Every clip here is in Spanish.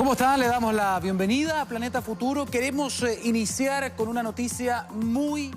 ¿Cómo están? Le damos la bienvenida a Planeta Futuro. Queremos iniciar con una noticia muy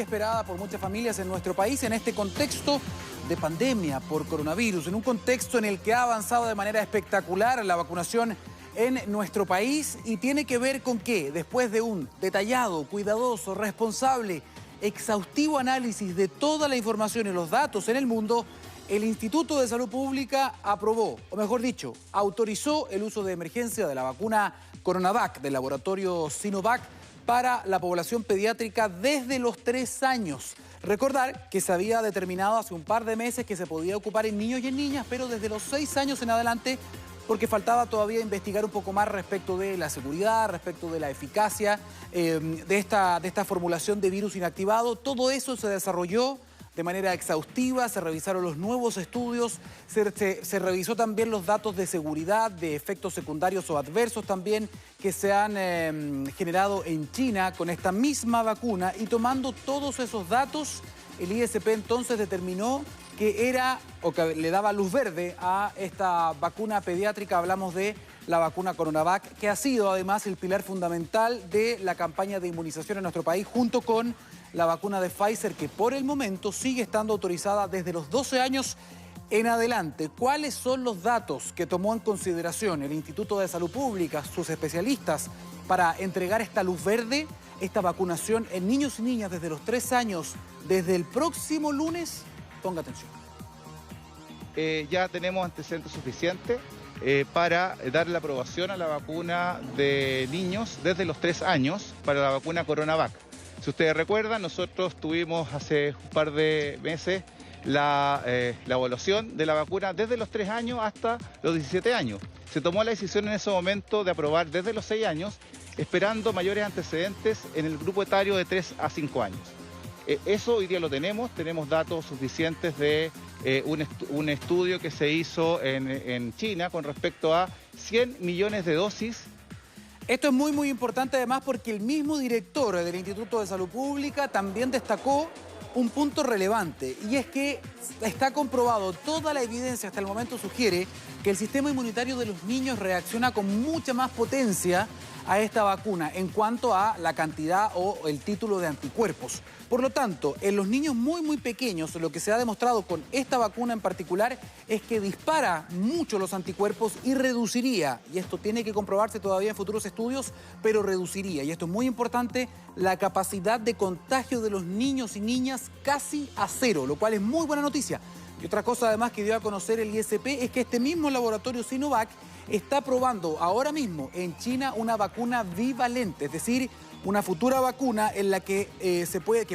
esperada por muchas familias en nuestro país en este contexto de pandemia por coronavirus, en un contexto en el que ha avanzado de manera espectacular la vacunación en nuestro país y tiene que ver con que después de un detallado, cuidadoso, responsable, exhaustivo análisis de toda la información y los datos en el mundo, el Instituto de Salud Pública aprobó, o mejor dicho, autorizó el uso de emergencia de la vacuna CoronaVac del laboratorio Sinovac para la población pediátrica desde los 3 años. Recordar que se había determinado hace un par de meses que se podía ocupar en niños y en niñas, pero desde los 6 años en adelante, porque faltaba todavía investigar un poco más respecto de la seguridad, respecto de la eficacia de esta formulación de virus inactivado. Todo eso se desarrolló de manera exhaustiva, se revisaron los nuevos estudios, se revisó también los datos de seguridad, de efectos secundarios o adversos también que se han generado en China con esta misma vacuna, y tomando todos esos datos, el ISP entonces determinó que era, o que le daba luz verde a esta vacuna pediátrica. Hablamos de la vacuna CoronaVac, que ha sido además el pilar fundamental de la campaña de inmunización en nuestro país, junto con la vacuna de Pfizer, que por el momento sigue estando autorizada desde los 12 años en adelante. ¿Cuáles son los datos que tomó en consideración el Instituto de Salud Pública, sus especialistas, para entregar esta luz verde, esta vacunación en niños y niñas desde los 3 años, desde el próximo lunes? Ponga atención. Ya tenemos antecedentes suficientes para dar la aprobación a la vacuna de niños desde los 3 años para la vacuna CoronaVac. Si ustedes recuerdan, nosotros tuvimos hace un par de meses la evaluación de la vacuna desde los 3 años hasta los 17 años. Se tomó la decisión en ese momento de aprobar desde los 6 años, esperando mayores antecedentes en el grupo etario de 3 a 5 años. Eso hoy día lo tenemos datos suficientes de un estudio que se hizo en China con respecto a 100 millones de dosis. Esto es muy importante además porque el mismo director del Instituto de Salud Pública también destacó un punto relevante, y es que está comprobado, toda la evidencia hasta el momento sugiere que el sistema inmunitario de los niños reacciona con mucha más potencia a esta vacuna en cuanto a la cantidad o el título de anticuerpos. Por lo tanto, en los niños muy pequeños, lo que se ha demostrado con esta vacuna en particular es que dispara mucho los anticuerpos y reduciría, y esto tiene que comprobarse todavía en futuros estudios, pero reduciría, y esto es muy importante, la capacidad de contagio de los niños y niñas casi a 0, lo cual es muy buena noticia. Y otra cosa además que dio a conocer el ISP es que este mismo laboratorio Sinovac está probando ahora mismo en China una vacuna bivalente, es decir, una futura vacuna en la que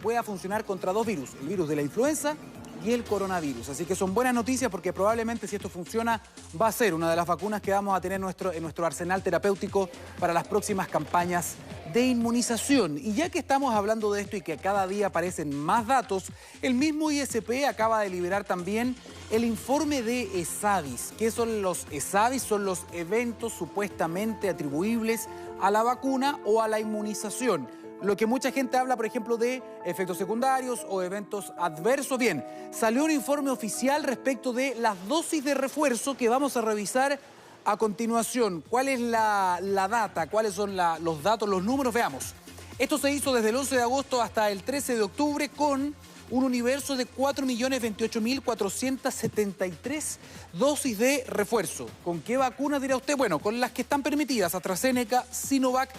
pueda funcionar contra 2 virus, el virus de la influenza y el coronavirus. Así que son buenas noticias porque probablemente, si esto funciona, va a ser una de las vacunas que vamos a tener en nuestro arsenal terapéutico para las próximas campañas de inmunización. Y ya que estamos hablando de esto y que cada día aparecen más datos, el mismo ISP acaba de liberar también el informe de ESAVIS. ¿Qué son los ESAVIS? Son los eventos supuestamente atribuibles a la vacuna o a la inmunización. Lo que mucha gente habla, por ejemplo, de efectos secundarios o eventos adversos. Bien, salió un informe oficial respecto de las dosis de refuerzo que vamos a revisar a continuación. ¿Cuál es la data? ¿Cuáles son los datos, los números? Veamos. Esto se hizo desde el 11 de agosto hasta el 13 de octubre con un universo de 4.028.473 dosis de refuerzo. ¿Con qué vacunas dirá usted? Bueno, con las que están permitidas: AstraZeneca, Sinovac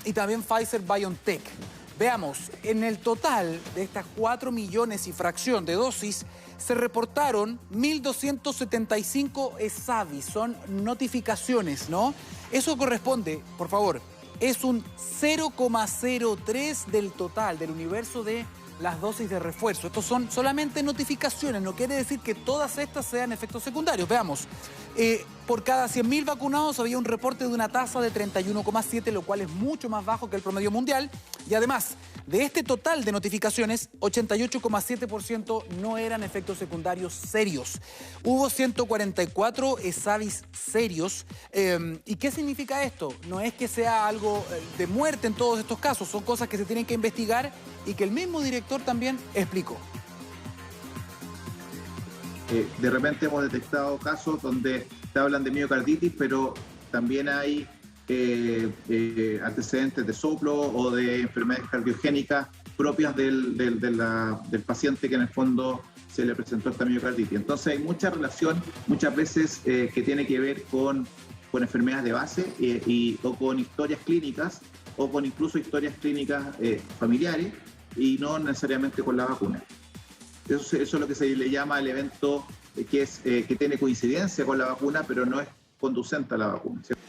y también Pfizer-BioNTech. Veamos, en el total de estas 4 millones y fracción de dosis, se reportaron 1.275 ESAVIS, son notificaciones, ¿no? Eso corresponde, por favor, es un 0,03 del total, del universo de las dosis de refuerzo. Estos son solamente notificaciones, no quiere decir que todas estas sean efectos secundarios. Veamos, por cada 100.000 vacunados había un reporte de una tasa de 31,7, lo cual es mucho más bajo que el promedio mundial. Y además, de este total de notificaciones, 88,7% no eran efectos secundarios serios. Hubo 144 ESAVIS serios. ¿Y qué significa esto? No es que sea algo de muerte en todos estos casos, son cosas que se tienen que investigar y que el mismo director también explicó. De repente hemos detectado casos donde te hablan de miocarditis, pero también hay antecedentes de soplo o de enfermedades cardiogénicas propias del paciente que en el fondo se le presentó esta miocarditis. Entonces hay mucha relación, muchas veces que tiene que ver con enfermedades de base o con historias clínicas o con incluso historias clínicas familiares y no necesariamente con la vacuna. Eso es lo que se le llama el evento que tiene coincidencia con la vacuna, pero no es conducente a la vacuna, ¿cierto?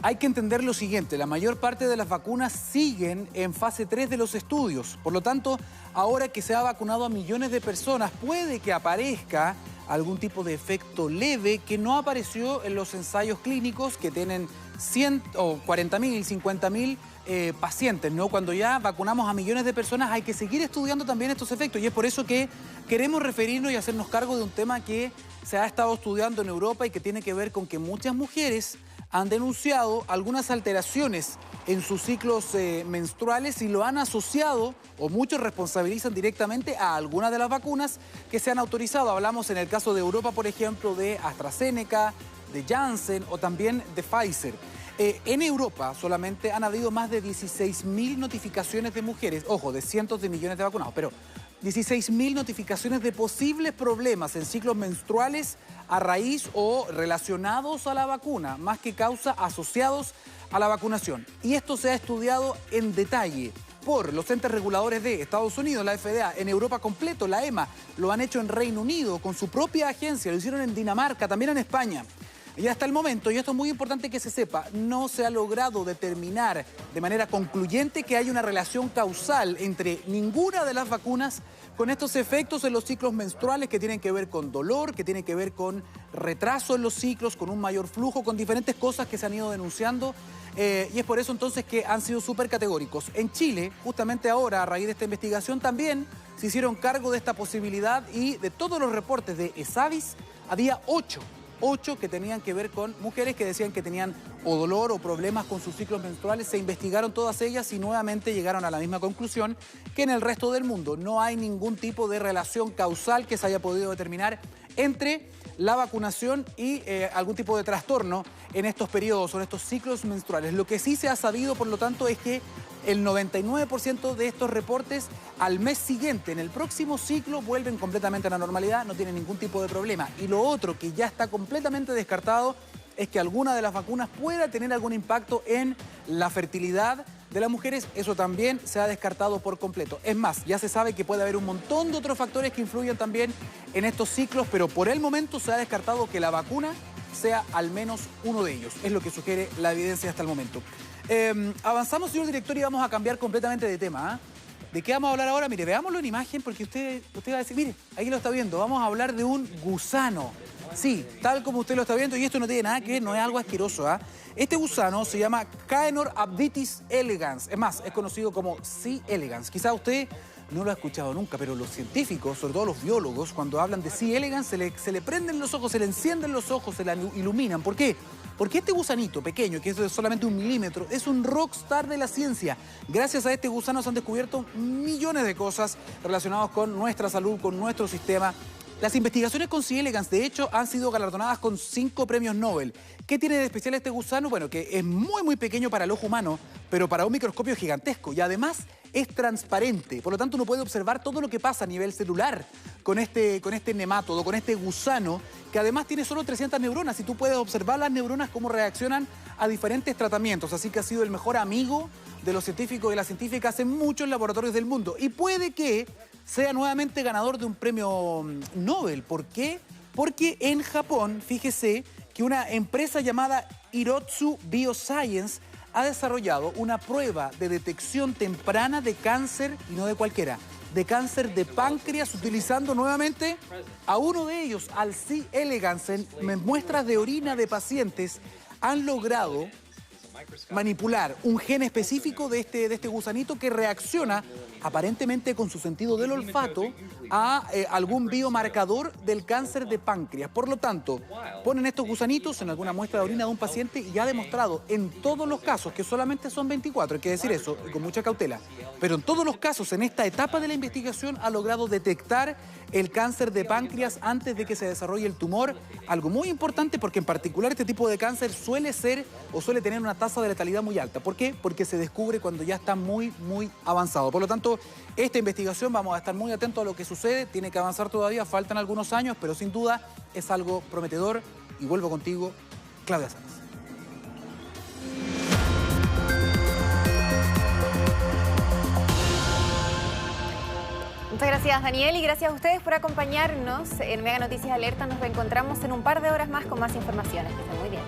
Hay que entender lo siguiente, la mayor parte de las vacunas siguen en fase 3 de los estudios. Por lo tanto, ahora que se ha vacunado a millones de personas, puede que aparezca algún tipo de efecto leve que no apareció en los ensayos clínicos que tienen 100 o 40.000, 50.000 pacientes, ¿no? Cuando ya vacunamos a millones de personas hay que seguir estudiando también estos efectos y es por eso que queremos referirnos y hacernos cargo de un tema que se ha estado estudiando en Europa y que tiene que ver con que muchas mujeres han denunciado algunas alteraciones en sus ciclos menstruales y lo han asociado, o muchos responsabilizan directamente a algunas de las vacunas que se han autorizado. Hablamos en el caso de Europa, por ejemplo, de AstraZeneca, de Janssen o también de Pfizer. En Europa solamente han habido más de 16.000 notificaciones de mujeres, ojo, de cientos de millones de vacunados, pero 16.000 notificaciones de posibles problemas en ciclos menstruales a raíz o relacionados a la vacuna, más que causa asociados a la vacunación. Y esto se ha estudiado en detalle por los entes reguladores de Estados Unidos, la FDA, en Europa completo, la EMA, lo han hecho en Reino Unido con su propia agencia, lo hicieron en Dinamarca, también en España. Y hasta el momento, y esto es muy importante que se sepa, no se ha logrado determinar de manera concluyente que hay una relación causal entre ninguna de las vacunas con estos efectos en los ciclos menstruales que tienen que ver con dolor, que tienen que ver con retraso en los ciclos, con un mayor flujo, con diferentes cosas que se han ido denunciando. Y es por eso entonces que han sido súper categóricos. En Chile, justamente ahora, a raíz de esta investigación, también se hicieron cargo de esta posibilidad y de todos los reportes de ESAVIS, había 8 que tenían que ver con mujeres que decían que tenían o dolor o problemas con sus ciclos menstruales. Se investigaron todas ellas y nuevamente llegaron a la misma conclusión que en el resto del mundo. No hay ningún tipo de relación causal que se haya podido determinar entre la vacunación y algún tipo de trastorno en estos periodos o en estos ciclos menstruales. Lo que sí se ha sabido, por lo tanto, es que el 99% de estos reportes al mes siguiente, en el próximo ciclo, vuelven completamente a la normalidad, no tienen ningún tipo de problema. Y lo otro que ya está completamente descartado es que alguna de las vacunas pueda tener algún impacto en la fertilidad de las mujeres. Eso también se ha descartado por completo. Es más, ya se sabe que puede haber un montón de otros factores que influyen también en estos ciclos, pero por el momento se ha descartado que la vacuna sea al menos uno de ellos. Es lo que sugiere la evidencia hasta el momento. Avanzamos, señor director, y vamos a cambiar completamente de tema. ¿De qué vamos a hablar ahora? Mire, veámoslo en imagen porque usted va a decir, mire, ahí lo está viendo. Vamos a hablar de un gusano. Sí, tal como usted lo está viendo, y esto no tiene nada que ver, no es algo asqueroso, ¿ah? Este gusano se llama Caenor abditis elegans. Es más, es conocido como C. elegans. Quizá usted no lo ha escuchado nunca, pero los científicos, sobre todo los biólogos, cuando hablan de C. elegans, se le prenden los ojos, se le encienden los ojos, se la iluminan. ¿Por qué? Porque este gusanito pequeño, que es solamente 1 milímetro, es un rockstar de la ciencia. Gracias a este gusano se han descubierto millones de cosas relacionadas con nuestra salud, con nuestro sistema. Las investigaciones con C. elegans, de hecho, han sido galardonadas con 5 premios Nobel. ¿Qué tiene de especial este gusano? Bueno, que es muy, muy pequeño para el ojo humano, pero para un microscopio gigantesco. Y además es transparente. Por lo tanto, uno puede observar todo lo que pasa a nivel celular con este nemátodo, con este gusano, que además tiene solo 300 neuronas. Y tú puedes observar las neuronas cómo reaccionan a diferentes tratamientos. Así que ha sido el mejor amigo de los científicos y las científicas en muchos laboratorios del mundo. Y puede que sea nuevamente ganador de un premio Nobel. ¿Por qué? Porque en Japón, fíjese que una empresa llamada Hirotsu Bioscience ha desarrollado una prueba de detección temprana de cáncer, y no de cualquiera, de cáncer de páncreas, utilizando nuevamente a uno de ellos, al C. elegans, en muestras de orina de pacientes. Han logrado manipular un gen específico de este gusanito que reacciona aparentemente con su sentido del olfato a algún biomarcador del cáncer de páncreas. Por lo tanto, ponen estos gusanitos en alguna muestra de orina de un paciente y ya ha demostrado en todos los casos, que solamente son 24, hay que decir eso, y con mucha cautela, pero en todos los casos, en esta etapa de la investigación, ha logrado detectar el cáncer de páncreas antes de que se desarrolle el tumor, algo muy importante porque en particular este tipo de cáncer suele tener una tasa de letalidad muy alta. ¿Por qué? Porque se descubre cuando ya está muy avanzado. Por lo tanto, esta investigación vamos a estar muy atentos a lo que sucede, tiene que avanzar todavía, faltan algunos años, pero sin duda es algo prometedor. Y vuelvo contigo, Claudia Salas. Muchas gracias, Daniel, y gracias a ustedes por acompañarnos en Mega Noticias Alerta. Nos reencontramos en un par de horas más con más informaciones. Que estén muy bien.